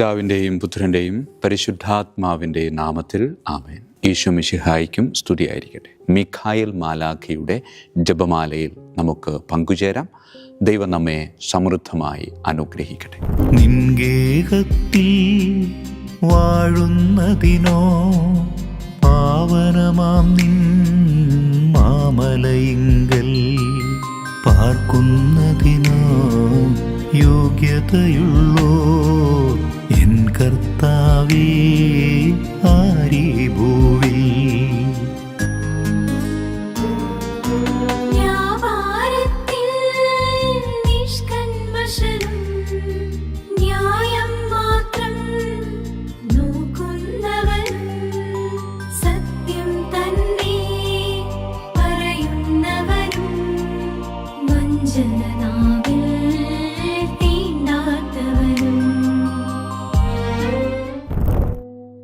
പിതാവിൻ്റെയും പുത്രൻ്റെയും പരിശുദ്ധാത്മാവിൻ്റെയും നാമത്തിൽ ആമേൻ. ഈശോ മിശിഹായ്ക്കും സ്തുതിയായിരിക്കട്ടെ. മിഖായേൽ മാലാഖയുടെ ജപമാലയിൽ നമുക്ക് പങ്കുചേരാം. ദൈവം നമ്മെ സമൃദ്ധമായി അനുഗ്രഹിക്കട്ടെ. നിൻഗേഹത്തിൽ വാഴുന്നതിനോ പാവനമാം നിൻ മാമലയിങ്കൽ പാർക്കുന്നതിനോ യോഗ്യതയുള്ളോ എൻ കർത്താവേ ആരീ ഭൂവിൽ.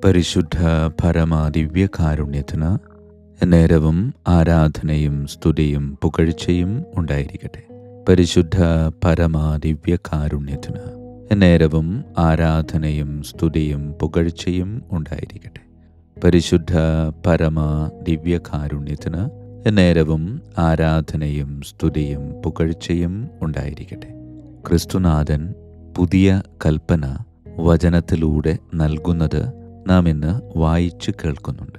പരിശുദ്ധ പരമാദിവ്യകാരുണ്യത്തിന് നേരവും ആരാധനയും സ്തുതിയും പുകഴ്ചയും ഉണ്ടായിരിക്കട്ടെ. പരിശുദ്ധ പരമാദിവ്യകാരുണ്യത്തിന് നേരവും ആരാധനയും സ്തുതിയും പുകഴ്ചയും ഉണ്ടായിരിക്കട്ടെ. പരിശുദ്ധ പരമാദിവ്യകാരുണ്യത്തിന് നേരവും ആരാധനയും സ്തുതിയും പുകഴ്ചയും ഉണ്ടായിരിക്കട്ടെ. ക്രിസ്തുനാഥൻ പുതിയ കൽപ്പന വചനത്തിലൂടെ നൽകുന്നത് നാം ഇന്ന് വായിച്ചു കേൾക്കുന്നുണ്ട്.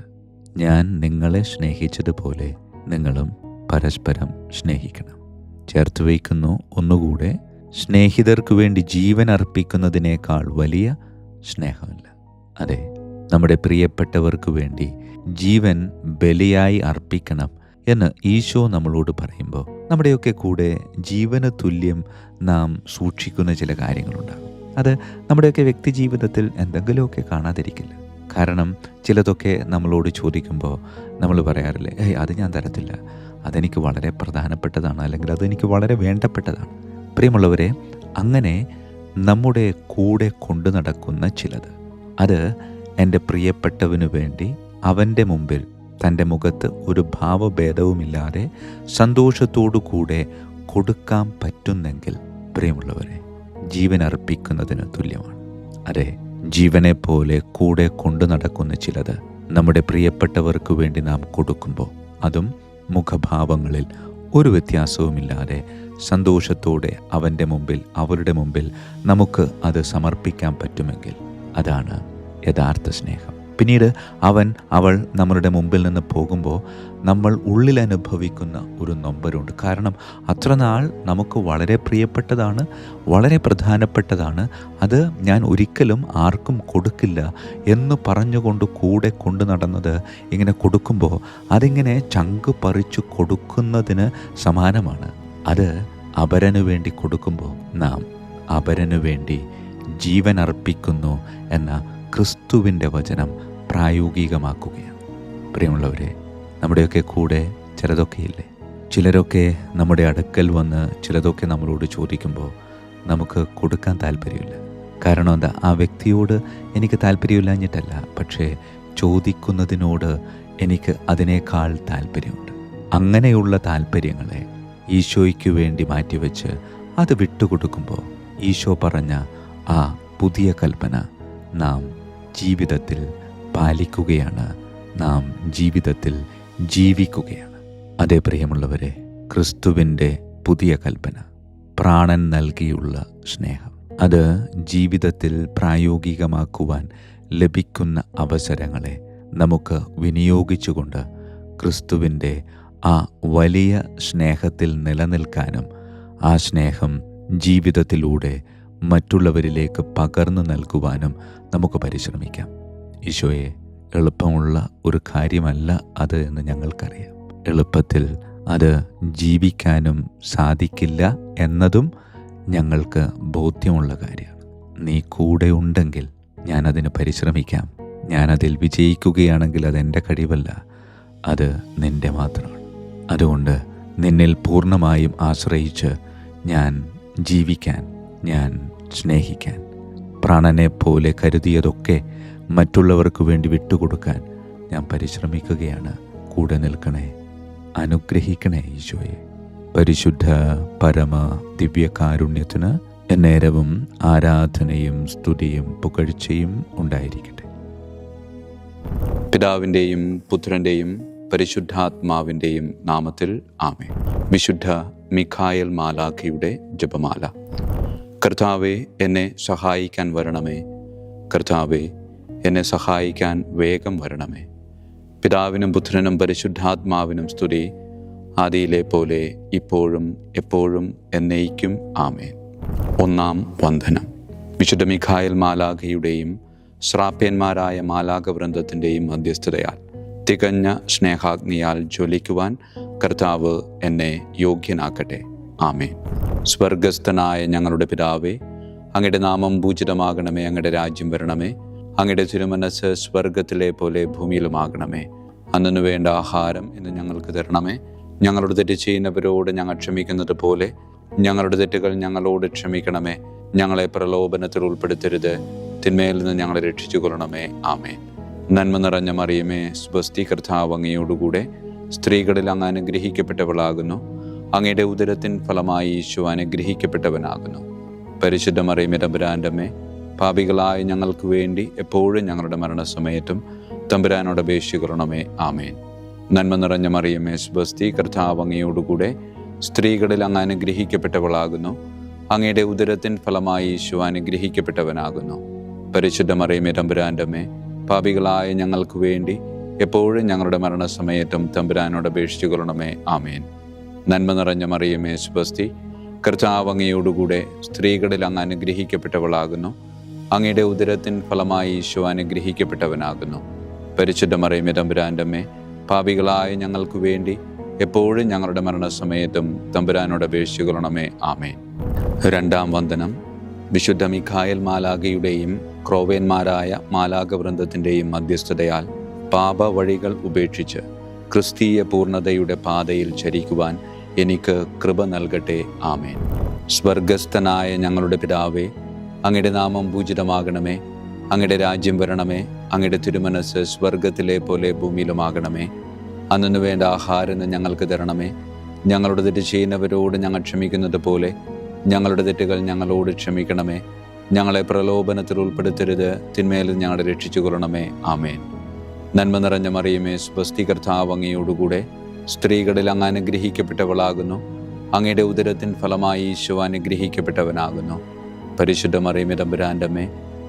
ഞാൻ നിങ്ങളെ സ്നേഹിച്ചതുപോലെ നിങ്ങളും പരസ്പരം സ്നേഹിക്കണം. ചേർത്ത് വയ്ക്കുന്നു ഒന്നുകൂടെ, സ്നേഹിതർക്ക് വേണ്ടി ജീവൻ അർപ്പിക്കുന്നതിനേക്കാൾ വലിയ സ്നേഹമില്ല. അതെ, നമ്മുടെ പ്രിയപ്പെട്ടവർക്ക് വേണ്ടി ജീവൻ ബലിയായി അർപ്പിക്കണം എന്ന് ഈശോ നമ്മളോട് പറയുമ്പോൾ നമ്മുടെയൊക്കെ കൂടെ ജീവന് തുല്യം നാം സൂക്ഷിക്കുന്ന ചില കാര്യങ്ങളുണ്ടാകും. അത് നമ്മുടെയൊക്കെ വ്യക്തി ജീവിതത്തിൽ എന്തെങ്കിലുമൊക്കെ കാണാതിരിക്കില്ല. കാരണം ചിലതൊക്കെ നമ്മളോട് ചോദിക്കുമ്പോൾ നമ്മൾ പറയാറില്ലേ, അത് ഞാൻ തരത്തില്ല, അതെനിക്ക് വളരെ പ്രധാനപ്പെട്ടതാണ്, അല്ലെങ്കിൽ അതെനിക്ക് വളരെ വേണ്ടപ്പെട്ടതാണ്. പ്രിയമുള്ളവരെ, അങ്ങനെ നമ്മുടെ കൂടെ കൊണ്ടു നടക്കുന്ന ചിലത്, അത് എൻ്റെ പ്രിയപ്പെട്ടവന് വേണ്ടി അവൻ്റെ മുമ്പിൽ തൻ്റെ മുഖത്ത് ഒരു ഭാവഭേദവുമില്ലാതെ സന്തോഷത്തോടു കൂടെ കൊടുക്കാൻ പറ്റുന്നെങ്കിൽ പ്രിയമുള്ളവരെ, ജീവൻ അർപ്പിക്കുന്നതിന് തുല്യമാണ്. അതെ, ജീവനെ പോലെ കൂടെ കൊണ്ടു നടക്കുന്ന ചിലത് നമ്മുടെ പ്രിയപ്പെട്ടവർക്ക് വേണ്ടി നാം കൊടുക്കുമ്പോൾ, അതും മുഖഭാവങ്ങളിൽ ഒരു വ്യത്യാസവുമില്ലാതെ സന്തോഷത്തോടെ അവൻ്റെ മുമ്പിൽ, അവരുടെ മുമ്പിൽ നമുക്ക് അത് സമർപ്പിക്കാൻ പറ്റുമെങ്കിൽ അതാണ് യഥാർത്ഥ സ്നേഹം. പിന്നീട് അവൾ നമ്മളുടെ മുമ്പിൽ നിന്ന് പോകുമ്പോൾ നമ്മൾ ഉള്ളിൽ അനുഭവിക്കുന്ന ഒരു നൊമ്പരമുണ്ട്. കാരണം അത്ര നാൾ നമുക്ക് വളരെ പ്രിയപ്പെട്ടതാണ്, വളരെ പ്രധാനപ്പെട്ടതാണ്, അത് ഞാൻ ഒരിക്കലും ആർക്കും കൊടുക്കില്ല എന്ന് പറഞ്ഞുകൊണ്ട് കൂടെ കൊണ്ടു നടന്നത് ഇങ്ങനെ കൊടുക്കുമ്പോൾ അതിങ്ങനെ ചങ്ക് പറിച്ചു കൊടുക്കുന്നതിന് സമാനമാണ്. അത് അപരനു വേണ്ടി കൊടുക്കുമ്പോൾ നാം അപരനു വേണ്ടി ജീവൻ അർപ്പിക്കുന്നു എന്ന ക്രിസ്തുവിൻ്റെ വചനം പ്രായോഗികമാക്കുകയാണ്. പ്രിയമുള്ളവരെ, നമ്മുടെയൊക്കെ കൂടെ ചിലതൊക്കെയില്ലേ, ചിലരൊക്കെ നമ്മുടെ അടുക്കൽ വന്ന് ചിലതൊക്കെ നമ്മളോട് ചോദിക്കുമ്പോൾ നമുക്ക് കൊടുക്കാൻ താല്പര്യമില്ല. കാരണം എന്താ? ആ വ്യക്തിയോട് എനിക്ക് താല്പര്യമില്ലാഞ്ഞിട്ടല്ല, പക്ഷേ ചോദിക്കുന്നതിനോട് എനിക്ക് അതിനേക്കാൾ താല്പര്യമുണ്ട്. അങ്ങനെയുള്ള താല്പര്യങ്ങളെ ഈശോയ്ക്ക് വേണ്ടി മാറ്റിവെച്ച് അത് വിട്ടുകൊടുക്കുമ്പോൾ ഈശോ പറഞ്ഞ ആ പുതിയ കൽപ്പന നാം ജീവിതത്തിൽ പാലിക്കുകയാണ്, നാം ജീവിതത്തിൽ ജീവിക്കുകയാണ്. അതേ പ്രിയമുള്ളവരെ, ക്രിസ്തുവിൻ്റെ പുതിയ കൽപ്പന, പ്രാണൻ നൽകിയുള്ള സ്നേഹം, അത് ജീവിതത്തിൽ പ്രായോഗികമാക്കുവാൻ ലഭിക്കുന്ന അവസരങ്ങളെ നമുക്ക് വിനിയോഗിച്ചുകൊണ്ട് ക്രിസ്തുവിൻ്റെ ആ വലിയ സ്നേഹത്തിൽ നിലനിൽക്കാനും ആ സ്നേഹം ജീവിതത്തിലൂടെ മറ്റുള്ളവരിലേക്ക് പകർന്നു നൽകുവാനും നമുക്ക് പരിശ്രമിക്കാം. ഈശോയെ, എളുപ്പമുള്ള ഒരു കാര്യമല്ല അത് എന്ന് ഞങ്ങൾക്കറിയാം. എളുപ്പത്തിൽ അത് ജീവിക്കാനും സാധിക്കില്ല എന്നതും ഞങ്ങൾക്ക് ബോധ്യമുള്ള കാര്യമാണ്. നീ കൂടെ ഉണ്ടെങ്കിൽ ഞാനതിന് പരിശ്രമിക്കാം. ഞാനതിൽ വിജയിക്കുകയാണെങ്കിൽ അതെൻ്റെ കഴിവല്ല, അത് നിൻ്റെ മാത്രമാണ്. അതുകൊണ്ട് നിന്നിൽ പൂർണ്ണമായും ആശ്രയിച്ച് ഞാൻ ജീവിക്കാൻ, ഞാൻ സ്നേഹിക്കാൻ, പ്രാണനെ പോലെ കരുതിയതൊക്കെ മറ്റുള്ളവർക്ക് വേണ്ടി വിട്ടുകൊടുക്കാൻ ഞാൻ പരിശ്രമിക്കുകയാണ്. കൂടെ നിൽക്കണേ, അനുഗ്രഹിക്കണേ ഈശോയെ. പരിശുദ്ധ പരമ ദിവ്യകാരുണ്യത്തിന് എന്നേരവും ആരാധനയും സ്തുതിയും പുകഴ്ചയും ഉണ്ടായിരിക്കട്ടെ. പിതാവിൻ്റെയും പുത്രൻ്റെയും പരിശുദ്ധാത്മാവിൻ്റെയും നാമത്തിൽ ആമേൻ. വിശുദ്ധ മിഖായേൽ മാലാഖയുടെ ജപമാല. കർത്താവേ, എന്നെ സഹായിക്കാൻ വരണമേ. കർത്താവേ, എന്നെ സഹായിക്കാൻ വേഗം വരണമേ. പിതാവിനും പുത്രനും പരിശുദ്ധാത്മാവിനും സ്തുതി, ആദിയിലെ പോലെ ഇപ്പോഴും എപ്പോഴും എന്നേക്കും ആമേൻ. ഒന്നാം വന്ദനം. വിശുദ്ധ മിഖായേൽ മാലാഖയുടെയും ശ്രാപ്യന്മാരായ മാലാഖവൃന്ദത്തിൻ്റെയും മധ്യസ്ഥതയാൽ തികഞ്ഞ സ്നേഹാഗ്നിയാൽ ജ്വലിക്കുവാൻ കർത്താവ് എന്നെ യോഗ്യനാക്കട്ടെ. ആമേൻ. സ്വർഗസ്ഥനായ ഞങ്ങളുടെ പിതാവേ, അങ്ങയുടെ നാമം പൂജിതമാകണമേ. അങ്ങയുടെ രാജ്യം വരണമേ. അങ്ങയുടെ തിരുമനസ്സ് സ്വർഗത്തിലെ പോലെ ഭൂമിയിലുമാകണമേ. അന്നു വേണ്ട ആഹാരം ഇന്ന് ഞങ്ങൾക്ക് തരണമേ. ഞങ്ങളുടെ തെറ്റ് ചെയ്യുന്നവരോട് ഞങ്ങൾ ക്ഷമിക്കുന്നത് പോലെ ഞങ്ങളുടെ തെറ്റുകൾ ഞങ്ങളോട് ക്ഷമിക്കണമേ. ഞങ്ങളെ പ്രലോഭനത്തിൽ ഉൾപ്പെടുത്തരുത്, തിന്മയിൽ നിന്ന് ഞങ്ങളെ രക്ഷിച്ചു കൊള്ളണമേ. ആമേൻ. നന്മ നിറഞ്ഞ മറിയമേ, സ്വസ്തി, കർത്താവ് അങ്ങയോടുകൂടെ സ്ത്രീകളിൽ അങ്ങ് അനുഗ്രഹിക്കപ്പെട്ടവളാകുന്നു. അങ്ങയുടെ ഉദരത്തിൻ ഫലമായി ഈശോ അനുഗ്രഹിക്കപ്പെട്ടവനാകുന്നു. പരിശുദ്ധ മറിയമേ, തമ്പുരാൻ്റെ അമ്മേ, പാപികളായ ഞങ്ങൾക്ക് വേണ്ടി എപ്പോഴും ഞങ്ങളുടെ മരണസമയത്തും തമ്പുരാനോട് അപേക്ഷിക്കണമേ. ആമേൻ. നന്മ നിറഞ്ഞ മറിയമേ, സ്വസ്തി, കർത്താവ് അങ്ങയോടുകൂടെ സ്ത്രീകളിൽ അങ്ങ് അനുഗ്രഹിക്കപ്പെട്ടവളാകുന്നു. അങ്ങയുടെ ഉദരത്തിൻ ഫലമായി ഈശോ അനുഗ്രഹിക്കപ്പെട്ടവനാകുന്നു. പരിശുദ്ധ മറിയമേ, തമ്പുരാൻ്റെ അമ്മേ, പാപികളായ ഞങ്ങൾക്ക് വേണ്ടി എപ്പോഴും ഞങ്ങളുടെ മരണസമയത്തും തമ്പുരാനോട് അപേക്ഷിച്ചുകൊള്ളണമേ. ആമേൻ. നന്മ നിറഞ്ഞ മറിയമേ, സ്വസ്തി, കർത്താവ് അങ്ങയോടുകൂടെ സ്ത്രീകളിൽ അങ്ങ് അനുഗ്രഹിക്കപ്പെട്ടവളാകുന്നു. അങ്ങയുടെ ഉദരത്തിൻ ഫലമായി ഈശോ അനുഗ്രഹിക്കപ്പെട്ടവനാകുന്നു. പരിശുദ്ധ മറിയമേ, തമ്പുരാൻ്റെ അമ്മേ, പാപികളായ ഞങ്ങൾക്ക് വേണ്ടി എപ്പോഴും ഞങ്ങളുടെ മരണസമയത്തും തമ്പുരാനോട് അപേക്ഷിച്ചുകൊള്ളണമേ. ആമേൻ. രണ്ടാം വന്ദനം. വിശുദ്ധ മിഖായേൽ മാലാഖയുടെയും ക്രോവേന്മാരായ മാലാഖവൃന്ദത്തിൻ്റെയും മധ്യസ്ഥതയാൽ പാപവഴികൾ ഉപേക്ഷിച്ച് ക്രിസ്തീയ പൂർണ്ണതയുടെ പാതയിൽ ചരിക്കുവാൻ എനിക്ക് കൃപ നൽകട്ടെ. ആമേൻ. സ്വർഗസ്ഥനായ ഞങ്ങളുടെ പിതാവേ, അങ്ങയുടെ നാമം പൂജിതമാകണമേ. അങ്ങയുടെ രാജ്യം വരണമേ. അങ്ങയുടെ തിരുമനസ്സ് സ്വർഗത്തിലെ പോലെ ഭൂമിയിലുമാകണമേ. അന്നു വേണ്ട ആഹാരം ഞങ്ങൾക്ക് തരണമേ. ഞങ്ങളുടെ തെറ്റ് ചെയ്യുന്നവരോട് ഞങ്ങൾ ക്ഷമിക്കുന്നത് പോലെ ഞങ്ങളുടെ തെറ്റുകൾ ഞങ്ങളോട് ക്ഷമിക്കണമേ. ഞങ്ങളെ പ്രലോഭനത്തിൽ ഉൾപ്പെടുത്തരുത്, തിന്മയിൽ ഞങ്ങളെ രക്ഷിച്ചു കൊള്ളണമേ. ആമേൻ. നന്മ നിറഞ്ഞ മറിയമേ, സ്വസ്തി, കർത്താവ് അങ്ങയോടുകൂടെ സ്ത്രീകളിൽ അങ്ങ് അനുഗ്രഹിക്കപ്പെട്ടവളാകുന്നു. അങ്ങയുടെ ഉദരത്തിൻ ഫലമായി ഈശോ അനുഗ്രഹിക്കപ്പെട്ടവനാകുന്നു. പരിശുദ്ധ മറിയമേ, തമ്പുരാൻ്റെ അമ്മേ,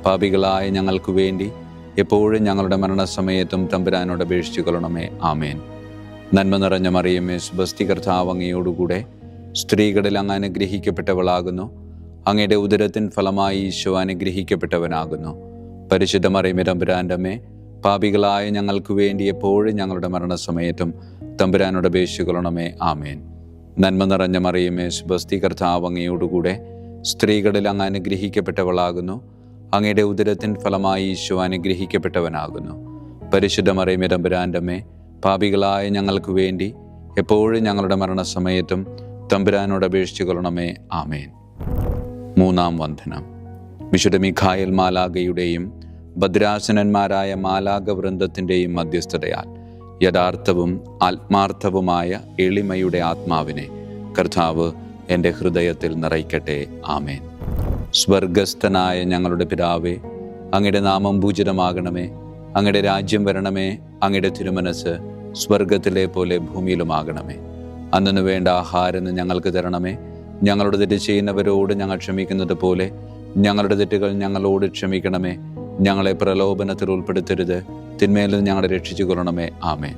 പാപികളായ ഞങ്ങൾക്ക് വേണ്ടി എപ്പോഴും ഞങ്ങളുടെ മരണസമയത്തും തമ്പുരാനോട് അപേക്ഷിച്ചു കൊള്ളണമേ. ആമേൻ. നന്മ നിറഞ്ഞ മറിയമേ, സ്വസ്തി, കർത്താവ് അങ്ങയോടുകൂടെ സ്ത്രീകളിൽ അങ്ങ് അനുഗ്രഹിക്കപ്പെട്ടവളാകുന്നു. അങ്ങയുടെ ഉദരത്തിൻ ഫലമായി ഈശോ അനുഗ്രഹിക്കപ്പെട്ടവനാകുന്നു. പരിശുദ്ധ മറിയമേ, തമ്പുരാൻ്റെ അമ്മേ, പാപികളായ ഞങ്ങൾക്ക് വേണ്ടി എപ്പോഴും ഞങ്ങളുടെ മരണസമയത്തും തമ്പുരാനോട് അപേക്ഷിച്ചു കൊള്ളണമേ. ആമേൻ. നന്മ നിറഞ്ഞ മറിയമേ, സ്വസ്തി, കർത്താവ് അങ്ങയോടുകൂടെ സ്ത്രീകളിൽ അങ്ങ് അനുഗ്രഹിക്കപ്പെട്ടവളാകുന്നു. അങ്ങയുടെ ഉദരത്തിൻ ഫലമായി ഈശോ അനുഗ്രഹിക്കപ്പെട്ടവനാകുന്നു. പരിശുദ്ധ മറിയമേ, തമ്പുരാൻ്റെ അമ്മേ, പാപികളായ ഞങ്ങൾക്ക് വേണ്ടി എപ്പോഴും ഞങ്ങളുടെ മരണസമയത്തും തമ്പുരാനോട് അപേക്ഷിച്ചു കൊള്ളണമേ. ആമേൻ. മൂന്നാം വന്ദനം. വിശുദ്ധ മിഖായേൽ മാലാഖയുടെയും ഭദ്രാസനന്മാരായ മാലാഖവൃന്ദത്തിൻ്റെയും മധ്യസ്ഥതയാൽ യഥാർത്ഥവും ആത്മാർത്ഥവുമായ എളിമയുടെ ആത്മാവിനെ കർത്താവ് എൻ്റെ ഹൃദയത്തിൽ നിറയ്ക്കട്ടെ. ആമേൻ. സ്വർഗസ്ഥനായ ഞങ്ങളുടെ പിതാവേ, അങ്ങയുടെ നാമം പൂജിതമാകണമേ. അങ്ങയുടെ രാജ്യം വരണമേ. അങ്ങയുടെ തിരുമനസ്സ് സ്വർഗത്തിലെ പോലെ ഭൂമിയിലുമാകണമേ. അന്നു വേണ്ട ആഹാരം ഞങ്ങൾക്ക് തരണമേ. ഞങ്ങളുടെ തെറ്റ് ചെയ്യുന്നവരോട് ഞങ്ങൾ ക്ഷമിക്കുന്നത് പോലെ ഞങ്ങളുടെ തെറ്റുകൾ ഞങ്ങളോട് ക്ഷമിക്കണമേ. ഞങ്ങളെ പ്രലോഭനത്തിൽ ഉൾപ്പെടുത്തരുത്, തിന്മയിൽ നിന്ന് ഞങ്ങളെ രക്ഷിച്ചു കൊള്ളണമേ. ആമേൻ.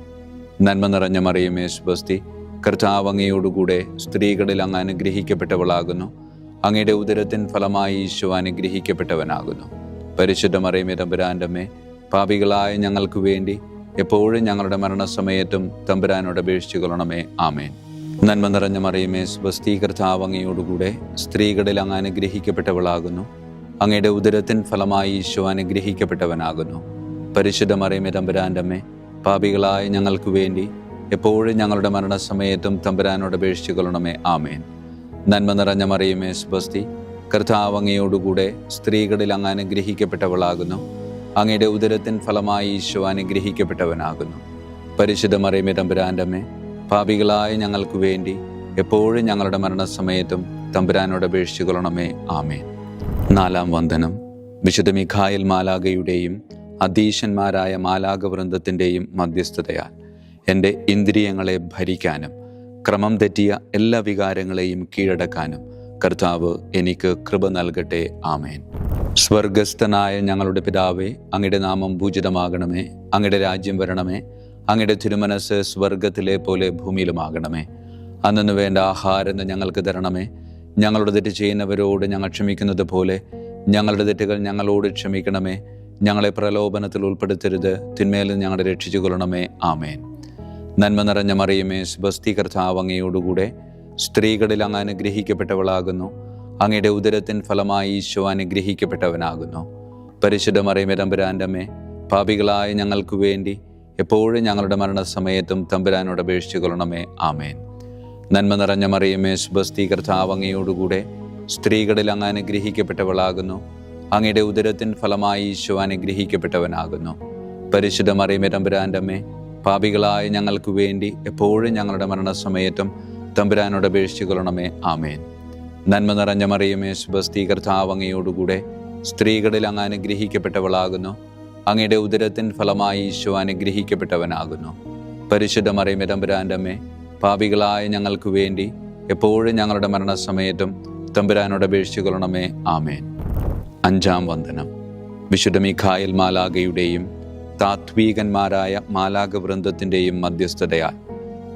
നന്മ നിറഞ്ഞ മറിയമേ, സ്വസ്തി, കർത്താവ് അങ്ങയോടുകൂടെ സ്ത്രീകളിൽ അങ്ങ് അനുഗ്രഹിക്കപ്പെട്ടവളാകുന്നു. അങ്ങയുടെ ഉദരത്തിൻ ഫലമായി ഈശോ അനുഗ്രഹിക്കപ്പെട്ടവനാകുന്നു. പരിശുദ്ധ മറിയമേ, തമ്പുരാൻ്റെ അമ്മേ, പാപികളായ ഞങ്ങൾക്ക് വേണ്ടി എപ്പോഴും ഞങ്ങളുടെ മരണസമയത്തും തമ്പുരാനോട് അപേക്ഷിച്ചു കൊള്ളണമേ. ആമേൻ. നന്മ നിറഞ്ഞ മറിയമേ, സ്വസ്തി, കർത്താവ് അങ്ങയോടുകൂടെ സ്ത്രീകളിൽ അങ്ങ് അനുഗ്രഹിക്കപ്പെട്ടവളാകുന്നു. അങ്ങയുടെ ഉദരത്തിൻ ഫലമായി ഈശോ അനുഗ്രഹിക്കപ്പെട്ടവനാകുന്നു. പരിശുദ്ധ മറിയമേ, തമ്പുരാൻ്റെ അമ്മേ, പാപികളായ ഞങ്ങൾക്ക് വേണ്ടി എപ്പോഴും ഞങ്ങളുടെ മരണസമയത്തും തമ്പുരാനോട് അപേക്ഷിച്ചു കൊള്ളണമേ. ആമേൻ. നന്മ നിറഞ്ഞ മറിയമേ, സ്വസ്തി, കർത്താവ് അങ്ങയോടുകൂടെ സ്ത്രീകളിൽ അങ്ങ് അനുഗ്രഹിക്കപ്പെട്ടവളാകുന്നു. അങ്ങയുടെ ഉദരത്തിൻ ഫലമായി ഈശോ അനുഗ്രഹിക്കപ്പെട്ടവനാകുന്നു. പരിശുദ്ധ മറിയമേ, തമ്പുരാൻ്റെ അമ്മേ, പാപികളായ ഞങ്ങൾക്ക് വേണ്ടി എപ്പോഴും ഞങ്ങളുടെ മരണസമയത്തും തമ്പുരാനോട് അപേക്ഷിച്ചു കൊള്ളണമേ. ആമേൻ. 4-ാം വന്ദനം. വിശുദ്ധ മിഖായേൽ മാലാഖയുടെയും അധീശന്മാരായ മാലാഖവൃന്ദത്തിൻ്റെയും മധ്യസ്ഥതയാൽ എൻ്റെ ഇന്ദ്രിയങ്ങളെ ഭരിക്കാനും ക്രമം തെറ്റിയ എല്ലാ വികാരങ്ങളെയും കീഴടക്കാനും കർത്താവ് എനിക്ക് കൃപ നൽകട്ടെ. ആമേൻ. സ്വർഗസ്ഥനായ ഞങ്ങളുടെ പിതാവേ, അങ്ങയുടെ നാമം പൂജിതമാകണമേ. അങ്ങയുടെ രാജ്യം വരണമേ. അങ്ങയുടെ തിരുമനസ് സ്വർഗത്തിലെ പോലെ ഭൂമിയിലുമാകണമേ. അന്നു വേണ്ട ആഹാരം ഞങ്ങൾക്ക് തരണമേ. ഞങ്ങളുടെ തെറ്റ് ചെയ്യുന്നവരോട് ഞങ്ങൾ ക്ഷമിക്കുന്നത് പോലെ ഞങ്ങളുടെ തെറ്റുകൾ ഞങ്ങളോട് ക്ഷമിക്കണമേ. ഞങ്ങളെ പ്രലോഭനത്തിൽ ഉൾപ്പെടുത്തരുത്, തിന്മയിൽ ഞങ്ങളെ രക്ഷിച്ചു കൊള്ളണമേ. ആമേൻ. നന്മ നിറഞ്ഞ മറിയമേ, സ്വസ്തി, കർത്താവ് അങ്ങയോടുകൂടെ സ്ത്രീകളിൽ അങ്ങ് അനുഗ്രഹിക്കപ്പെട്ടവളാകുന്നു. അങ്ങയുടെ ഉദരത്തിൻ ഫലമായി ഈശോ അനുഗ്രഹിക്കപ്പെട്ടവനാകുന്നു. പരിശുദ്ധ മറിയമേ, തമ്പുരാൻ്റെ അമ്മേ, പാപികളായ ഞങ്ങൾക്ക് വേണ്ടി എപ്പോഴും ഞങ്ങളുടെ മരണസമയത്തും തമ്പുരാനോട് അപേക്ഷിച്ചു കൊള്ളണമേ. ആമേൻ. നന്മ നിറഞ്ഞ മറിയമേ, സ്വസ്തി, കർത്താവ് അങ്ങയോടുകൂടെ സ്ത്രീകളിൽ അങ്ങ് അനുഗ്രഹിക്കപ്പെട്ടവളാകുന്നു. അങ്ങയുടെ ഉദരത്തിൻ ഫലമായി ഈശോ അനുഗ്രഹിക്കപ്പെട്ടവനാകുന്നു. പരിശുദ്ധ മറിയമേ, തമ്പുരാൻ്റെ അമ്മേ, പാപികളായ ഞങ്ങൾക്ക് വേണ്ടി എപ്പോഴും ഞങ്ങളുടെ മരണസമയത്തും തമ്പുരാനോട് അപേക്ഷിച്ചു കൊള്ളണമേ. ആമേൻ. നന്മ നിറഞ്ഞ മറിയമേ, സ്വസ്തി, കർത്താവ് അങ്ങയോടുകൂടെ സ്ത്രീകളിൽ അങ്ങ് അനുഗ്രഹിക്കപ്പെട്ടവളാകുന്നു. അങ്ങയുടെ ഉദരത്തിൻ ഫലമായി ഈശോ അനുഗ്രഹിക്കപ്പെട്ടവനാകുന്നു. പരിശുദ്ധ മറിയമേ, തമ്പുരാൻ്റെ അമ്മേ, പാപികളായ ഞങ്ങൾക്ക് വേണ്ടി എപ്പോഴും ഞങ്ങളുടെ മരണസമയത്തും തമ്പുരാനോട് അപേക്ഷിച്ചു കൊള്ളണമേ. ആമേൻ. 5-ാം വന്ദനം. വിശുദ്ധ മിഖായേൽ മാലാഖയുടെയും താത്വീകന്മാരായ മാലാഖവൃന്ദത്തിൻ്റെയും മധ്യസ്ഥതയാൽ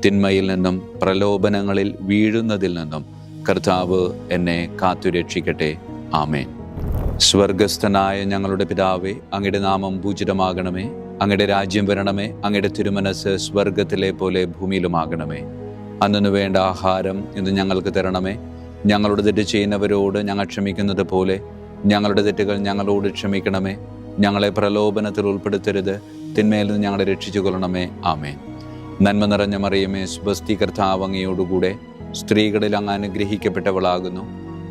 തിന്മയിൽ നിന്നും പ്രലോഭനങ്ങളിൽ വീഴുന്നതിൽ നിന്നും കർത്താവ് എന്നെ കാത്തുരക്ഷിക്കട്ടെ. ആമേൻ. സ്വർഗസ്ഥനായ ഞങ്ങളുടെ പിതാവേ, അങ്ങയുടെ നാമം പൂജിതമാകണമേ. അങ്ങയുടെ രാജ്യം വരണമേ. അങ്ങയുടെ തിരുമനസ് സ്വർഗത്തിലെ പോലെ ഭൂമിയിലുമാകണമേ. അന്നു വേണ്ട ആഹാരം ഇന്ന് ഞങ്ങൾക്ക് തരണമേ. ഞങ്ങളുടെ തെറ്റ് ചെയ്യുന്നവരോട് ഞങ്ങൾ ക്ഷമിക്കുന്നത് പോലെ ഞങ്ങളുടെ തെറ്റുകൾ ഞങ്ങളോട് ക്ഷമിക്കണമേ. ഞങ്ങളെ പ്രലോഭനത്തിൽ ഉൾപ്പെടുത്തരുത്, തിന്മയിൽ നിന്ന് ഞങ്ങളെ രക്ഷിച്ചു കൊള്ളണമേ. ആമേൻ. നന്മ നിറഞ്ഞ മറിയമേ, സ്വസ്തി, കർത്താവ് അങ്ങയോടുകൂടെ സ്ത്രീകളിൽ അങ്ങ് അനുഗ്രഹിക്കപ്പെട്ടവളാകുന്നു.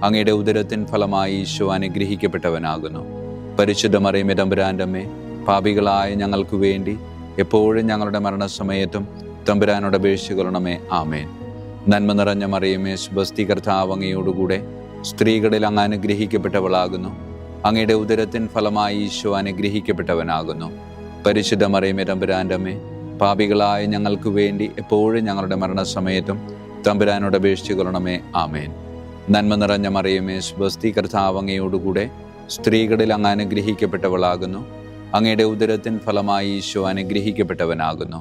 അങ്ങയുടെ ഉദരത്തിൻ ഫലമായി ഈശോ അനുഗ്രഹിക്കപ്പെട്ടവനാകുന്നു. പരിശുദ്ധ മറിയമേ, തമ്പുരാൻ്റെ അമ്മേ, പാപികളായ ഞങ്ങൾക്ക് വേണ്ടി എപ്പോഴും ഞങ്ങളുടെ മരണസമയത്തും തമ്പുരാനോട് അപേക്ഷിച്ചു കൊള്ളണമേ. ആമേൻ. നന്മ നിറഞ്ഞ മറിയമേ, സ്വസ്തി, കർത്താവ് അങ്ങയോടുകൂടെ സ്ത്രീകളിൽ അങ്ങ് അനുഗ്രഹിക്കപ്പെട്ടവളാകുന്നു. അങ്ങയുടെ ഉദരത്തിൻ ഫലമായി ഈശോ അനുഗ്രഹിക്കപ്പെട്ടവനാകുന്നു. പരിശുദ്ധ മറിയമേ, തമ്പുരാൻ്റെ അമ്മേ, പാപികളായ ഞങ്ങൾക്ക് വേണ്ടി എപ്പോഴും ഞങ്ങളുടെ മരണസമയത്തും തമ്പുരാനോട് അപേക്ഷിച്ചു കൊള്ളണമേ. ആമേൻ. നന്മ നിറഞ്ഞ മറിയമേ, സ്വസ്തി, കർത്താവ് അങ്ങയോടുകൂടെ സ്ത്രീകളിൽ അങ്ങ് അനുഗ്രഹിക്കപ്പെട്ടവളാകുന്നു. അങ്ങയുടെ ഉദരത്തിൻ ഫലമായി ഈശോ അനുഗ്രഹിക്കപ്പെട്ടവനാകുന്നു.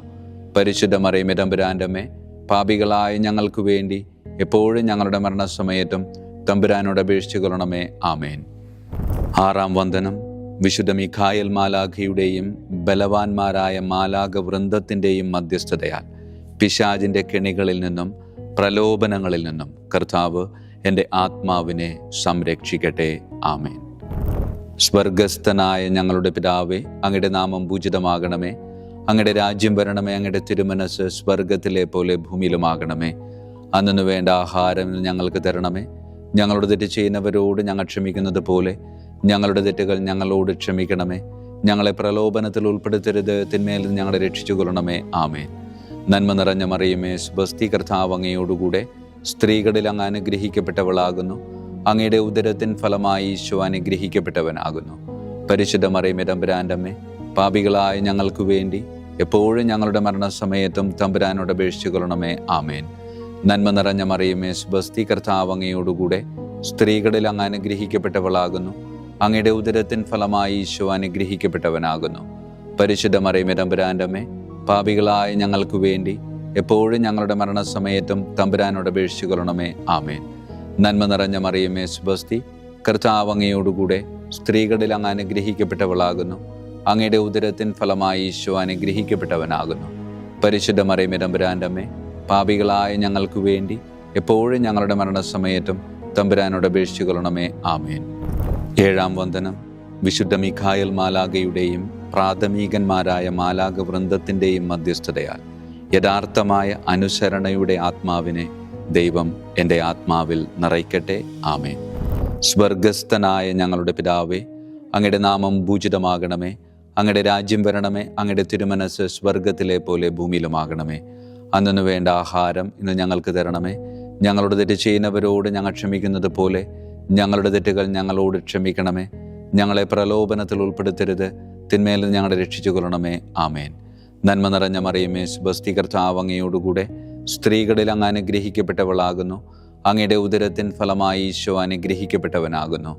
പരിശുദ്ധ മറിയമേ, തമ്പുരാൻ്റെ അമ്മേ, പാപികളായ ഞങ്ങൾക്ക് വേണ്ടി എപ്പോഴും ഞങ്ങളുടെ മരണസമയത്തും തമ്പുരാനോട് അപേക്ഷിച്ചു കൊള്ളണമേ. ആമേൻ. 6-ാം വന്ദനം. വിശുദ്ധ മിഖായേൽ മാലാഖയുടെയും ബലവാന്മാരായ മാലാഖവൃന്ദത്തിൻ്റെയും മധ്യസ്ഥതയാൽ പിശാചിൻ്റെ കെണികളിൽ നിന്നും പ്രലോഭനങ്ങളിൽ നിന്നും കർത്താവ് എൻ്റെ ആത്മാവിനെ സംരക്ഷിക്കട്ടെ. ആമേൻ. സ്വർഗസ്ഥനായ ഞങ്ങളുടെ പിതാവേ, അങ്ങയുടെ നാമം പൂജിതമാകണമേ. അങ്ങയുടെ രാജ്യം വരണമേ. അങ്ങയുടെ തിരുമനസ് സ്വർഗത്തിലെ പോലെ ഭൂമിയിലുമാകണമേ. അന്നു വേണ്ട ആഹാരം ഞങ്ങൾക്ക് തരണമേ. ഞങ്ങളുടെ തെറ്റ് ചെയ്യുന്നവരോട് ഞങ്ങൾ ക്ഷമിക്കുന്നത് പോലെ ഞങ്ങളുടെ തെറ്റുകൾ ഞങ്ങളോട് ക്ഷമിക്കണമേ. ഞങ്ങളെ പ്രലോഭനത്തിൽ ഉൾപ്പെടുത്തരുത്, തിന്മയിൽ നിന്ന് ഞങ്ങളെ രക്ഷിച്ചു കൊള്ളണമേ. ആമേൻ. നന്മ നിറഞ്ഞ മറിയമേ, സ്വസ്തി, കർത്താവ് അങ്ങയോടുകൂടെ സ്ത്രീകളിൽ അങ്ങ് അനുഗ്രഹിക്കപ്പെട്ടവളാകുന്നു. അങ്ങയുടെ ഉദരത്തിൻ ഫലമായി ഈശോ അനുഗ്രഹിക്കപ്പെട്ടവനാകുന്നു. പരിശുദ്ധ മറിയമേ, തമ്പുരാൻ്റെ അമ്മേ, പാപികളായ ഞങ്ങൾക്ക് വേണ്ടി എപ്പോഴും ഞങ്ങളുടെ മരണസമയത്തും തമ്പുരാനോട് അപേക്ഷിച്ചു കൊള്ളണമേ. ആമേൻ. നന്മ നിറഞ്ഞ മറിയമേ, സ്വസ്തി, കർത്താവ് അങ്ങയോടുകൂടെ സ്ത്രീകളിൽ അങ്ങ് അനുഗ്രഹിക്കപ്പെട്ടവളാകുന്നു. അങ്ങയുടെ ഉദരത്തിൻ ഫലമായി ഈശോ അനുഗ്രഹിക്കപ്പെട്ടവനാകുന്നു. പരിശുദ്ധ മറിയമേ, തമ്പുരാൻ്റെ അമ്മേ, പാപികളായ ഞങ്ങൾക്ക് വേണ്ടി എപ്പോഴും ഞങ്ങളുടെ മരണസമയത്തും തമ്പുരാനോട് അപേക്ഷിച്ചു കൊള്ളണമേ. ആമേൻ. നന്മ നിറഞ്ഞ മറിയമേ, സ്വസ്തി, കർത്താവ് അങ്ങയോടുകൂടെ സ്ത്രീകളിൽ അങ്ങ് അനുഗ്രഹിക്കപ്പെട്ടവളാകുന്നു. അങ്ങയുടെ ഉദരത്തിൻ ഫലമായി ഈശോ അനുഗ്രഹിക്കപ്പെട്ടവനാകുന്നു. പരിശുദ്ധ മറിയമേ, തമ്പുരാൻ്റെ അമ്മേ, പാപികളായ ഞങ്ങൾക്ക് വേണ്ടി എപ്പോഴും ഞങ്ങളുടെ മരണസമയത്തും തമ്പുരാനോട് അപേക്ഷിച്ചു കൊള്ളണമേ. ആമേൻ. 7-ാം വന്ദനം. വിശുദ്ധ മിഖായേൽ മാലാഖയുടെയും പ്രാഥമികന്മാരായ മാലാഖവൃന്ദത്തിൻ്റെയും മധ്യസ്ഥതയാൽ യഥാർത്ഥമായ അനുസരണയുടെ ആത്മാവിനെ ദൈവം എൻ്റെ ആത്മാവിൽ നിറയ്ക്കട്ടെ. ആമേൻ. സ്വർഗസ്ഥനായ ഞങ്ങളുടെ പിതാവേ, അങ്ങയുടെ നാമം പൂജിതമാകണമേ. അങ്ങയുടെ രാജ്യം വരണമേ. അങ്ങയുടെ തിരുമനസ് സ്വർഗത്തിലെ പോലെ ഭൂമിയിലുമാകണമേ. അന്നു വേണ്ട ആഹാരം ഇന്ന് ഞങ്ങൾക്ക് തരണമേ. ഞങ്ങളുടെ തെറ്റ് ചെയ്യുന്നവരോട് ഞങ്ങൾ ക്ഷമിക്കുന്നത് പോലെ ഞങ്ങളുടെ തെറ്റുകൾ ഞങ്ങളോട് ക്ഷമിക്കണമേ. ഞങ്ങളെ പ്രലോഭനത്തിൽ ഉൾപ്പെടുത്തരുത്, തിന്മയിൽ നിന്ന് ഞങ്ങളെ രക്ഷിച്ചു കൊള്ളണമേ. ആമേൻ. നന്മ നിറഞ്ഞ മറിയമേ, സ്വസ്തി, കർത്താവ് അങ്ങയോടുകൂടെ സ്ത്രീകളിൽ അങ്ങ് അനുഗ്രഹിക്കപ്പെട്ടവളാകുന്നു. അങ്ങയുടെ ഉദരത്തിൻ ഫലമായി ഈശോ അനുഗ്രഹിക്കപ്പെട്ടവനാകുന്നു.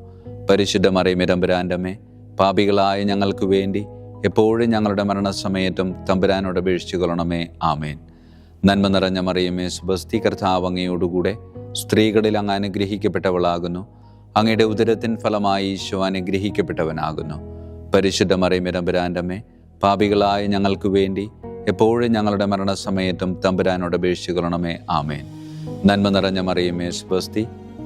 പരിശുദ്ധ മറിയമേ, തമ്പുരാൻ്റെ അമ്മേ, പാപികളായ ഞങ്ങൾക്ക് വേണ്ടി എപ്പോഴും ഞങ്ങളുടെ മരണസമയത്തും തമ്പുരാനോട് അപേക്ഷിച്ചു കൊള്ളണമേ. ആമേൻ. നന്മ നിറഞ്ഞ മറിയമേ, സ്വസ്തി, കർത്താവ് അങ്ങയോടുകൂടെ സ്ത്രീകളിൽ അങ്ങ് അനുഗ്രഹിക്കപ്പെട്ടവളാകുന്നു. അങ്ങയുടെ ഉദരത്തിൻ ഫലമായി ഈശോ അനുഗ്രഹിക്കപ്പെട്ടവനാകുന്നു. പരിശുദ്ധ മറിയമേ, തമ്പുരാൻ്റെ അമ്മേ, പാപികളായ ഞങ്ങൾക്ക് വേണ്ടി എപ്പോഴും ഞങ്ങളുടെ മരണസമയത്തും തമ്പുരാനോട് അപേക്ഷിച്ചു കൊള്ളണമേ. ആമേൻ. നന്മ നിറഞ്ഞ മറിയമേ, സ്വസ്തി,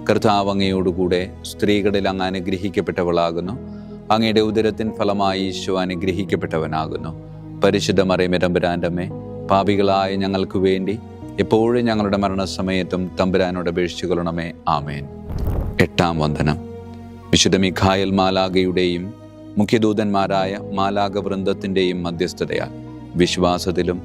കർത്താവ് അങ്ങയോടുകൂടെ സ്ത്രീകളിൽ അങ്ങ് അനുഗ്രഹിക്കപ്പെട്ടവളാകുന്നു. അങ്ങയുടെ ഉദരത്തിൻ ഫലമായി ഈശോ അനുഗ്രഹിക്കപ്പെട്ടവനാകുന്നു. പരിശുദ്ധ മറിയമേ, തമ്പുരാൻ്റെ അമ്മേ, പാപികളായ ഞങ്ങൾക്ക് വേണ്ടി എപ്പോഴും ഞങ്ങളുടെ മരണസമയത്തും തമ്പുരാനോട് അപേക്ഷിച്ചു കൊള്ളണമേ. ആമേൻ. എട്ടാം വന്ദനം. വിശുദ്ധ മിഖായേൽ മാലാഖയുടെയും മുഖ്യദൂതന്മാരായ മാലാഖവൃന്ദത്തിൻ്റെയും മധ്യസ്ഥതയാൽ വിശ്വാസത്തിലും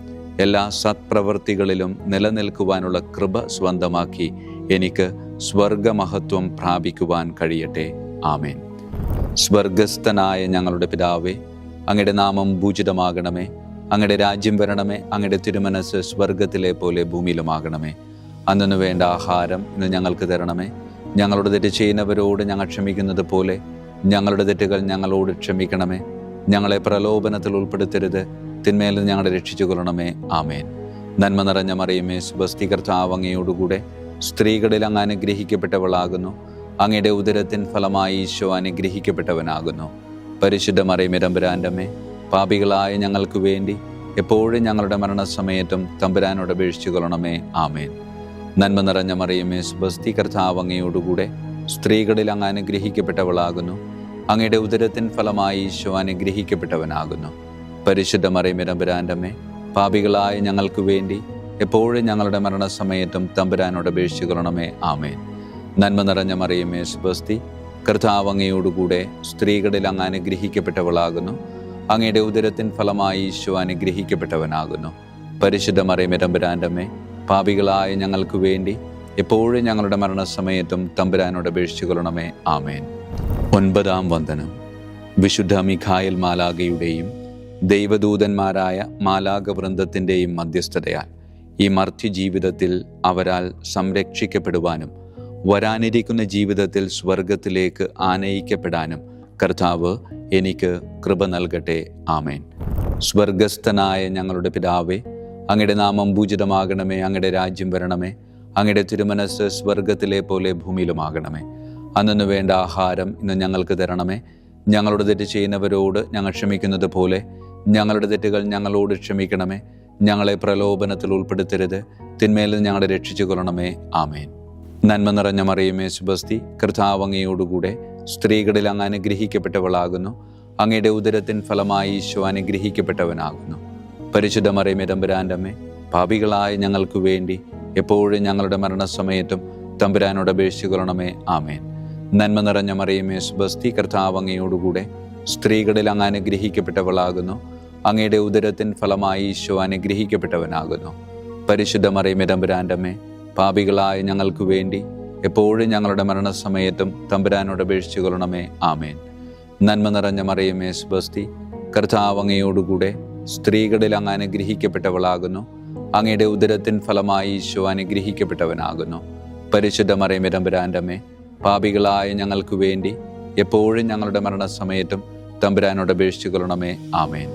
എല്ലാ സത്പ്രവൃത്തികളിലും നിലനിൽക്കുവാനുള്ള കൃപ സ്വന്തമാക്കി എനിക്ക് സ്വർഗമഹത്വം പ്രാപിക്കുവാൻ കഴിയട്ടെ. ആമേൻ. സ്വർഗസ്ഥനായ ഞങ്ങളുടെ പിതാവേ, അങ്ങയുടെ നാമം പൂജിതമാകണമേ. അങ്ങയുടെ രാജ്യം വരണമേ. അങ്ങയുടെ തിരുമനസ് സ്വർഗത്തിലെ പോലെ ഭൂമിയിലുമാകണമേ. അന്നു വേണ്ട ആഹാരം ഇന്ന് ഞങ്ങൾക്ക് തരണമേ. ഞങ്ങളുടെ തെറ്റ് ചെയ്യുന്നവരോട് ഞങ്ങൾ ക്ഷമിക്കുന്നത് പോലെ ഞങ്ങളുടെ തെറ്റുകൾ ഞങ്ങളോട് ക്ഷമിക്കണമേ. ഞങ്ങളെ പ്രലോഭനത്തിൽ ഉൾപ്പെടുത്തരുത്, തിന്മയിൽ നിന്ന് ഞങ്ങളെ രക്ഷിച്ചു കൊള്ളണമേ. ആമേൻ. നന്മ നിറഞ്ഞ മറിയമേ, സ്വസ്തി, കർത്താവ് അങ്ങയോടുകൂടെ സ്ത്രീകളിൽ അങ്ങ് അനുഗ്രഹിക്കപ്പെട്ടവളാകുന്നു. അങ്ങയുടെ ഉദരത്തിൻ ഫലമായി ഈശോ അനുഗ്രഹിക്കപ്പെട്ടവനാകുന്നു. പരിശുദ്ധ മറിയമേ, തമ്പുരാൻ്റെ അമ്മേ, പാപികളായ ഞങ്ങൾക്ക് വേണ്ടി എപ്പോഴും ഞങ്ങളുടെ മരണസമയത്തും തമ്പുരാനോട് അപേക്ഷിച്ചു കൊള്ളണമേ. ആമേൻ. നന്മ നിറഞ്ഞ മറിയമേ, സ്വസ്തി, കർത്താവ് അങ്ങയോടുകൂടെ സ്ത്രീകളിൽ അങ്ങ് അനുഗ്രഹിക്കപ്പെട്ടവളാകുന്നു. അങ്ങയുടെ ഉദരത്തിൻ ഫലമായി ഈശോ അനുഗ്രഹിക്കപ്പെട്ടവനാകുന്നു. പരിശുദ്ധ മറിയമേ, തമ്പുരാൻ്റെ അമ്മേ, പാപികളായ ഞങ്ങൾക്ക് വേണ്ടി എപ്പോഴും ഞങ്ങളുടെ മരണസമയത്തും തമ്പുരാനോട് അപേക്ഷിച്ചു കൊള്ളണമേ. ആമേൻ. നന്മ നിറഞ്ഞ മറിയമേ, സ്വസ്തി, കർത്താവ് അങ്ങയോടുകൂടെ സ്ത്രീകളിൽ അങ്ങ് അനുഗ്രഹിക്കപ്പെട്ടവളാകുന്നു. അങ്ങയുടെ ഉദരത്തിൻ ഫലമായി ഈശോ അനുഗ്രഹിക്കപ്പെട്ടവനാകുന്നു. പരിശുദ്ധ മറിയമേ, തമ്പുരാൻ്റെ അമ്മേ, പാപികളായ ഞങ്ങൾക്ക് വേണ്ടി എപ്പോഴും ഞങ്ങളുടെ മരണസമയത്തും തമ്പുരാനോട് അപേക്ഷിച്ചു കൊള്ളണമേ. ആമേൻ. ഒൻപതാം വന്ദനം. വിശുദ്ധ മിഖായേൽ മാലാഖയുടെയും ദൈവദൂതന്മാരായ മാലാഖവൃന്ദത്തിൻ്റെയും മധ്യസ്ഥതയാൽ ഈ മർത്യ ജീവിതത്തിൽ അവരാൽ സംരക്ഷിക്കപ്പെടുവാനും വരാനിരിക്കുന്ന ജീവിതത്തിൽ സ്വർഗത്തിലേക്ക് ആനയിക്കപ്പെടാനും കർത്താവ് എനിക്ക് കൃപ നൽകട്ടെ. ആമേൻ. സ്വർഗസ്ഥനായ ഞങ്ങളുടെ പിതാവേ, അങ്ങയുടെ നാമം പൂജിതമാകണമേ. അങ്ങയുടെ രാജ്യം വരണമേ. അങ്ങയുടെ തിരുമനസ് സ്വർഗത്തിലെ പോലെ ഭൂമിയിലുമാകണമേ. അന്നു വേണ്ട ആഹാരം ഇന്ന് ഞങ്ങൾക്ക് തരണമേ. ഞങ്ങളുടെ തെറ്റ് ചെയ്യുന്നവരോട് ഞങ്ങൾ ക്ഷമിക്കുന്നത് പോലെ ഞങ്ങളുടെ തെറ്റുകൾ ഞങ്ങളോട് ക്ഷമിക്കണമേ. ഞങ്ങളെ പ്രലോഭനത്തിൽ ഉൾപ്പെടുത്തരുത്, തിന്മയിൽ നിന്ന് ഞങ്ങളെ രക്ഷിച്ചു കൊള്ളണമേ. ആമേൻ. നന്മ നിറഞ്ഞ മറിയമേ, സ്വസ്തി, കർത്താവ് അങ്ങയോടുകൂടെ സ്ത്രീകളിൽ അങ്ങ് അനുഗ്രഹിക്കപ്പെട്ടവളാകുന്നു. അങ്ങയുടെ ഉദരത്തിൻ ഫലമായി ഈശോ അനുഗ്രഹിക്കപ്പെട്ടവനാകുന്നു. പരിശുദ്ധ മറിയമേ, തമ്പുരാൻ്റെ അമ്മേ, പാപികളായ ഞങ്ങൾക്ക് വേണ്ടി എപ്പോഴും ഞങ്ങളുടെ മരണസമയത്തും തമ്പുരാനോട് അപേക്ഷിച്ചു കൊള്ളണമേ. ആമേൻ. നന്മ നിറഞ്ഞ മറിയമേ, സ്വസ്തി, കർത്താവ് അങ്ങയോടുകൂടെ സ്ത്രീകളിൽ അങ്ങ് അനുഗ്രഹിക്കപ്പെട്ടവളാകുന്നു. അങ്ങയുടെ ഉദരത്തിൻ ഫലമായി ഈശോ അനുഗ്രഹിക്കപ്പെട്ടവനാകുന്നു. പരിശുദ്ധ മറിയമേ, തമ്പുരാൻ്റെ അമ്മേ, പാപികളായ ഞങ്ങൾക്ക് വേണ്ടി എപ്പോഴും ഞങ്ങളുടെ മരണസമയത്തും തമ്പുരാനോട് അപേക്ഷിച്ചു കൊള്ളണമേ. ആമേൻ. നന്മ നിറഞ്ഞ മറിയമേ, സ്വസ്തി, കർത്താവ് അങ്ങയോടുകൂടെ സ്ത്രീകളിൽ അങ്ങ് അനുഗ്രഹിക്കപ്പെട്ടവളാകുന്നു. അങ്ങയുടെ ഉദരത്തിൻ ഫലമായി ഈശോ അനുഗ്രഹിക്കപ്പെട്ടവനാകുന്നു. പരിശുദ്ധ മറിയമേ, തമ്പുരാൻ്റെ അമ്മേ, പാപികളായ ഞങ്ങൾക്ക് വേണ്ടി എപ്പോഴും ഞങ്ങളുടെ മരണസമയത്തും തമ്പുരാനോട് അപേക്ഷിച്ചു കൊള്ളണമേ. ആമേൻ.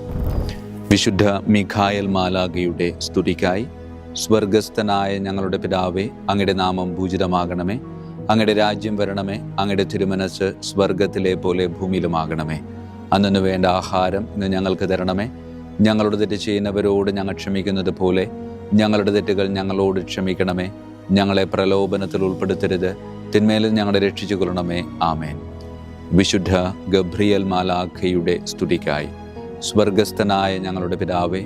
വിശുദ്ധ മിഖായേൽ മാലാഖയുടെ സ്തുതിക്കായി സ്വർഗസ്ഥനായ ഞങ്ങളുടെ പിതാവേ, അങ്ങയുടെ നാമം പൂജിതമാകണമേ. അങ്ങയുടെ രാജ്യം വരണമേ. അങ്ങയുടെ തിരുമനസ് സ്വർഗത്തിലെ പോലെ ഭൂമിയിലുമാകണമേ. അന്നു വേണ്ട ആഹാരം ഇന്ന് ഞങ്ങൾക്ക് തരണമേ. ഞങ്ങളുടെ തെറ്റ് ചെയ്യുന്നവരോട് ഞങ്ങൾ ക്ഷമിക്കുന്നത് പോലെ ഞങ്ങളുടെ തെറ്റുകൾ ഞങ്ങളോട് ക്ഷമിക്കണമേ. ഞങ്ങളെ പ്രലോഭനത്തിൽ ഉൾപ്പെടുത്തരുത്, തിന്മയിൽ ഞങ്ങളെ രക്ഷിച്ചു കൊള്ളണമേ. ആമേൻ. വിശുദ്ധ ഗബ്രിയേൽ മാലാഖയുടെ സ്തുതിക്കായി സ്വർഗസ്ഥനായ ഞങ്ങളുടെ പിതാവേ,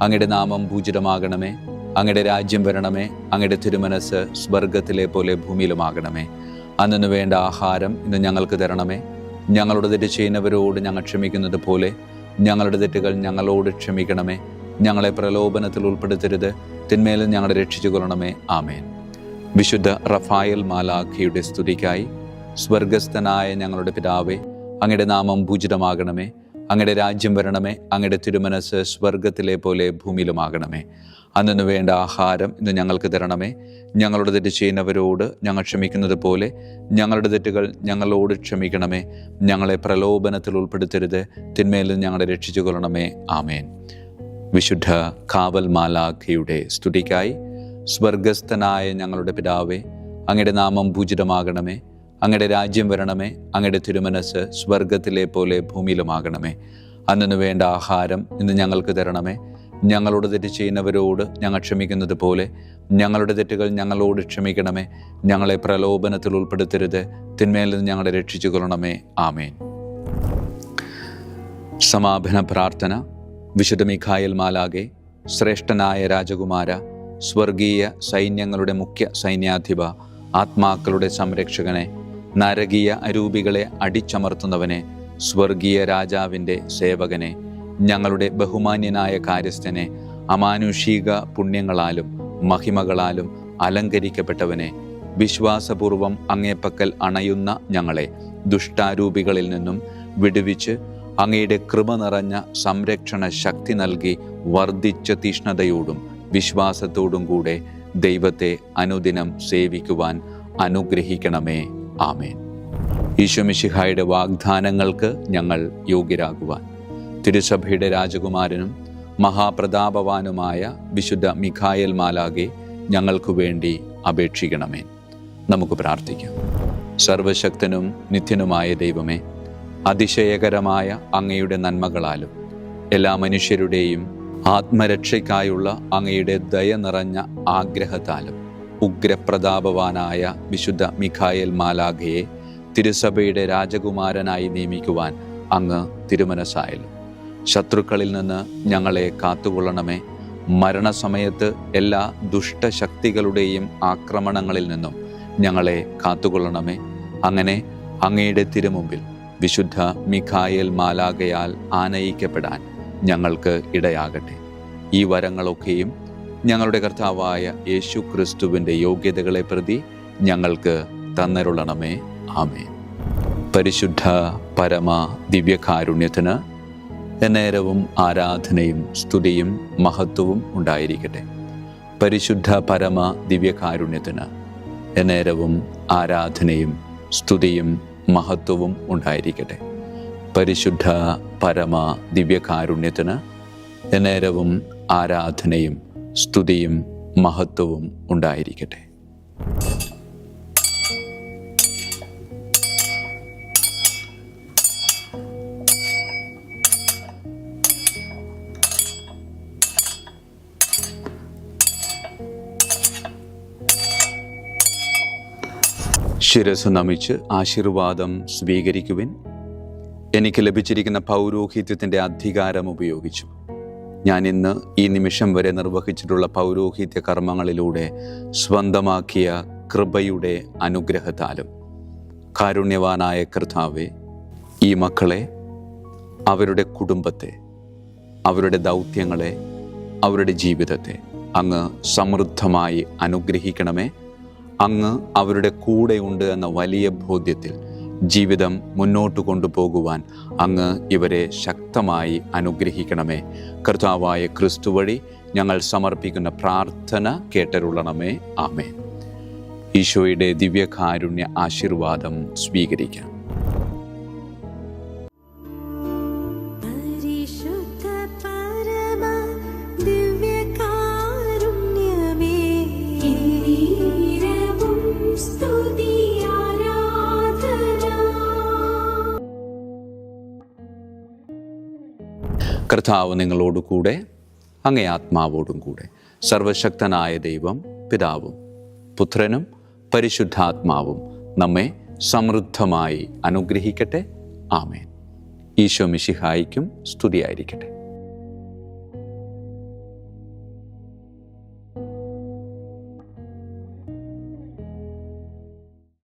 അങ്ങയുടെ നാമം പൂജിതമാകണമേ. അങ്ങയുടെ രാജ്യം വരണമേ. അങ്ങയുടെ തിരുമനസ് സ്വർഗത്തിലെ പോലെ ഭൂമിയിലുമാകണമേ. അന്നു വേണ്ട ആഹാരം ഇന്ന് ഞങ്ങൾക്ക് തരണമേ. ഞങ്ങളുടെ തെറ്റ് ചെയ്യുന്നവരോട് ഞങ്ങൾ ക്ഷമിക്കുന്നത് പോലെ ഞങ്ങളുടെ തെറ്റുകൾ ഞങ്ങളോട് ക്ഷമിക്കണമേ. ഞങ്ങളെ പ്രലോഭനത്തിൽ ഉൾപ്പെടുത്തരുത്, തിന്മയിൽ ഞങ്ങളെ രക്ഷിച്ചു കൊള്ളണമേ. ആമേൻ. വിശുദ്ധ റഫായേൽ മാലാഖയുടെ സ്തുതിക്കായി സ്വർഗസ്ഥനായ ഞങ്ങളുടെ പിതാവേ, അങ്ങയുടെ നാമം പൂജിതമാകണമേ, അങ്ങയുടെ രാജ്യം വരണമേ, അങ്ങയുടെ തിരുമനസ് സ്വർഗത്തിലെ പോലെ ഭൂമിയിലുമാകണമേ. അന്നു വേണ്ട ആഹാരം ഇന്ന് ഞങ്ങൾക്ക് തരണമേ. ഞങ്ങളുടെ തെറ്റ് ചെയ്യുന്നവരോട് ഞങ്ങൾ ക്ഷമിക്കുന്നത് പോലെ ഞങ്ങളുടെ തെറ്റുകൾ ഞങ്ങളോട് ക്ഷമിക്കണമേ. ഞങ്ങളെ പ്രലോഭനത്തിൽ ഉൾപ്പെടുത്തരുത്, തിന്മയിൽ നിന്ന് ഞങ്ങളെ രക്ഷിച്ചു കൊള്ളണമേ. ആമേൻ. വിശുദ്ധ കാവൽ മാലാഖയുടെ സ്തുതിക്കായി സ്വർഗസ്ഥനായ ഞങ്ങളുടെ പിതാവേ, അങ്ങയുടെ നാമം പൂജിതമാകണമേ, അങ്ങയുടെ രാജ്യം വരണമേ, അങ്ങയുടെ തിരുമനസ് സ്വർഗത്തിലെ പോലെ ഭൂമിയിലുമാകണമേ. അന്നു വേണ്ട ആഹാരം ഇന്ന് ഞങ്ങൾക്ക് തരണമേ. ഞങ്ങളോട് തെറ്റ് ചെയ്യുന്നവരോട് ഞങ്ങൾ ക്ഷമിക്കുന്നത് പോലെ ഞങ്ങളുടെ തെറ്റുകൾ ഞങ്ങളോട് ക്ഷമിക്കണമേ. ഞങ്ങളെ പ്രലോഭനത്തിൽ ഉൾപ്പെടുത്തരുത്, തിന്മയിൽ നിന്ന് ഞങ്ങളെ രക്ഷിച്ചു കൊള്ളണമേ. ആമേൻ. സമാപന പ്രാർത്ഥന. വിശുദ്ധ മിഖായേൽ മാലാഖേ, ശ്രേഷ്ഠനായ രാജകുമാര, സ്വർഗീയ സൈന്യങ്ങളുടെ മുഖ്യ സൈന്യാധിപ, ആത്മാക്കളുടെ സംരക്ഷകനെ, നരകീയ അരൂപികളെ അടിച്ചമർത്തുന്നവനെ, സ്വർഗീയ രാജാവിൻ്റെ സേവകനെ, ഞങ്ങളുടെ ബഹുമാന്യനായ കാര്യസ്ഥനെ, അമാനുഷിക പുണ്യങ്ങളാലും മഹിമകളാലും അലങ്കരിക്കപ്പെട്ടവനെ, വിശ്വാസപൂർവം അങ്ങേപ്പക്കൽ അണയുന്ന ഞങ്ങളെ ദുഷ്ടാരൂപികളിൽ നിന്നും വിടുവിച്ച് അങ്ങയുടെ കൃപ നിറഞ്ഞ സംരക്ഷണ ശക്തി നൽകി വർദ്ധിച്ച തീഷ്ണതയോടും വിശ്വാസത്തോടും കൂടെ ദൈവത്തെ അനുദിനം സേവിക്കുവാൻ അനുഗ്രഹിക്കണമേ. ആമേൻ. ഈശോ മിശിഹായുടെ വാഗ്ദാനങ്ങൾക്ക് ഞങ്ങൾ യോഗ്യരാകുവാൻ തിരുസഭയുടെ രാജകുമാരനും മഹാപ്രതാപവാനുമായ വിശുദ്ധ മിഖായേൽ മാലാഖേ, ഞങ്ങൾക്ക് വേണ്ടി അപേക്ഷിക്കണമേ. നമുക്ക് പ്രാർത്ഥിക്കാം. സർവശക്തനും നിത്യനുമായ ദൈവമേ, അതിശയകരമായ അങ്ങയുടെ നന്മകളാലും എല്ലാ മനുഷ്യരുടെയും ആത്മരക്ഷയ്ക്കായുള്ള അങ്ങയുടെ ദയ നിറഞ്ഞ ആഗ്രഹത്താലും ഉഗ്രപ്രതാപവാനായ വിശുദ്ധ മിഖായേൽ മാലാഖയെ തിരുസഭയുടെ രാജകുമാരനായി നിയമിക്കുവാൻ അങ്ങ് തിരുമനസ്സായല്ലോ. ശത്രുക്കളിൽ നിന്ന് ഞങ്ങളെ കാത്തുകൊള്ളണമേ. മരണസമയത്ത് എല്ലാ ദുഷ്ടശക്തികളുടെയും ആക്രമണങ്ങളിൽ നിന്നും ഞങ്ങളെ കാത്തുകൊള്ളണമേ. അങ്ങനെ അങ്ങയുടെ തിരുമുമ്പിൽ വിശുദ്ധ മിഖായേൽ മാലാഖയാൽ ആനയിക്കപ്പെടാൻ ഞങ്ങൾക്ക് ഇടയാകട്ടെ. ഈ വരങ്ങളൊക്കെയും ഞങ്ങളുടെ കർത്താവായ യേശു ക്രിസ്തുവിൻ്റെ യോഗ്യതകളെ പ്രതി ഞങ്ങൾക്ക് തന്നരുളണമേ. ആമേൻ. പരിശുദ്ധ പരമ ദിവ്യകാരുണ്യത്തിന് എന്നേരവും ആരാധനയും സ്തുതിയും മഹത്വവും ഉണ്ടായിരിക്കട്ടെ. പരിശുദ്ധ പരമ ദിവ്യകാരുണ്യത്തിന് എന്നേരവും ആരാധനയും സ്തുതിയും മഹത്വവും ഉണ്ടായിരിക്കട്ടെ. പരിശുദ്ധ പരമ ദിവ്യകാരുണ്യത്തിന് എന്നേരവും ആരാധനയും സ്തുതിയും മഹത്വവും ഉണ്ടായിരിക്കട്ടെ. ശിരസ് നമിച്ച് ആശീർവാദം സ്വീകരിക്കുവിൻ. എനിക്ക് ലഭിച്ചിരിക്കുന്ന പൗരോഹിത്യത്തിൻ്റെ അധികാരം ഉപയോഗിച്ചു ഞാൻ ഇന്ന് ഈ നിമിഷം വരെ നിർവഹിച്ചിട്ടുള്ള പൗരോഹിത്യ കർമ്മങ്ങളിലൂടെ സ്വന്തമാക്കിയ കൃപയുടെ അനുഗ്രഹത്താലും കാരുണ്യവാനായ കർത്താവേ, ഈ മക്കളെ, അവരുടെ കുടുംബത്തെ, അവരുടെ ദൗത്യങ്ങളെ, അവരുടെ ജീവിതത്തെ അങ്ങ് സമൃദ്ധമായി അനുഗ്രഹിക്കണമേ. അങ്ങ് അവരുടെ കൂടെയുണ്ട് എന്ന വലിയ ബോധ്യത്തിൽ ജീവിതം മുന്നോട്ട് കൊണ്ടുപോകുവാൻ അങ്ങ് ഇവരെ ശക്തമായി അനുഗ്രഹിക്കണമേ. കർത്താവായ ക്രിസ്തു വഴി ഞങ്ങൾ സമർപ്പിക്കുന്ന പ്രാർത്ഥന കേട്ടരുളണമേ. ആമേൻ. ഈശോയുടെ ദിവ്യകാരുണ്യ ആശീർവാദം സ്വീകരിക്കാം. കർത്താവ് നിങ്ങളോടു കൂടെ, അങ്ങേ ആത്മാവോടും കൂടെ. സർവശക്തനായ ദൈവം പിതാവും പുത്രനും പരിശുദ്ധാത്മാവും നമ്മെ സമൃദ്ധമായി അനുഗ്രഹിക്കട്ടെ. ആമേൻ. ഈശോ മിശിഹായിക്കും സ്തുതിയായിരിക്കട്ടെ.